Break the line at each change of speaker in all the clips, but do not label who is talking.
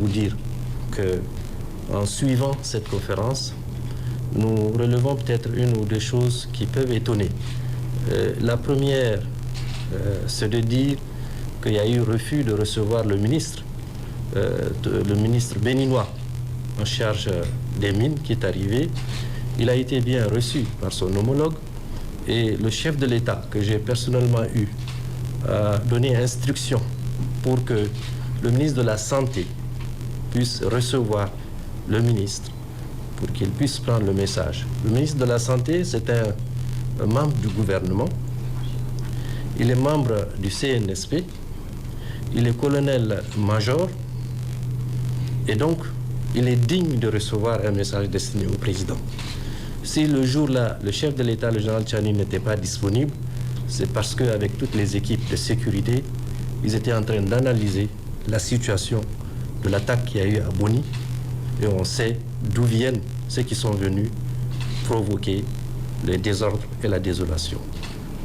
vous dire que, en suivant cette conférence, nous relevons peut-être une ou deux choses qui peuvent étonner. La première, c'est de dire qu'il y a eu refus de recevoir le ministre béninois en charge des mines qui est arrivé. Il a été bien reçu par son homologue et le chef de l'État que j'ai personnellement eu a donné instruction pour que le ministre de la Santé puisse recevoir le ministre pour qu'il puisse prendre le message. Le ministre de la Santé, c'est un membre du gouvernement. Il est membre du CNSP. Il est colonel-major. Et donc, il est digne de recevoir un message destiné au président. Si le jour-là, le chef de l'État, le général Tchani, n'était pas disponible, c'est parce qu'avec toutes les équipes de sécurité, ils étaient en train d'analyser la situation de l'attaque qu'il y a eu à Boni. Et on sait d'où viennent ceux qui sont venus provoquer les désordres et la désolation.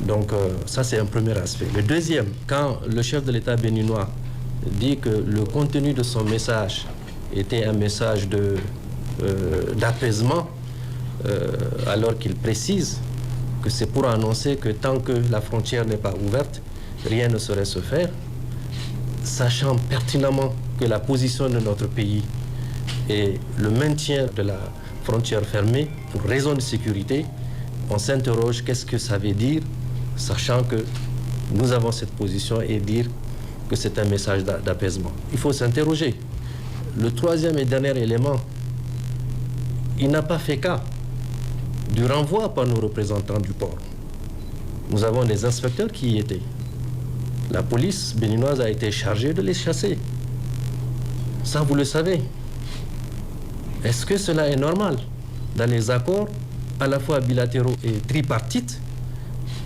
Donc ça, c'est un premier aspect. Le deuxième, quand le chef de l'État béninois dit que le contenu de son message était un message d'apaisement, alors qu'il précise que c'est pour annoncer que tant que la frontière n'est pas ouverte, rien ne saurait se faire, sachant pertinemment que la position de notre pays est le maintien de la frontière fermée pour raison de sécurité, on s'interroge qu'est-ce que ça veut dire, sachant que nous avons cette position et dire que c'est un message d'apaisement. Il faut s'interroger. Le troisième et dernier élément, il n'a pas fait cas du renvoi par nos représentants du port. Nous avons des inspecteurs qui y étaient. La police béninoise a été chargée de les chasser. Ça, vous le savez. Est-ce que cela est normal? Dans les accords, à la fois bilatéraux et tripartites,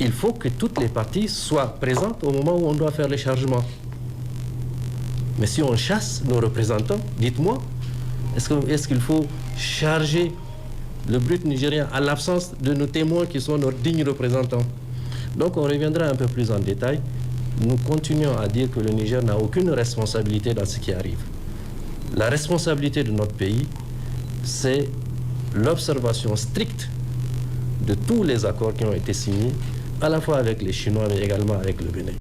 il faut que toutes les parties soient présentes au moment où on doit faire les chargements. Mais si on chasse nos représentants, dites-moi, est-ce qu'il faut charger le brut nigérien à l'absence de nos témoins qui sont nos dignes représentants? Donc on reviendra un peu plus en détail. Nous continuons à dire que le Niger n'a aucune responsabilité dans ce qui arrive. La responsabilité de notre pays, c'est l'observation stricte de tous les accords qui ont été signés, à la fois avec les Chinois, mais également avec le Bénin.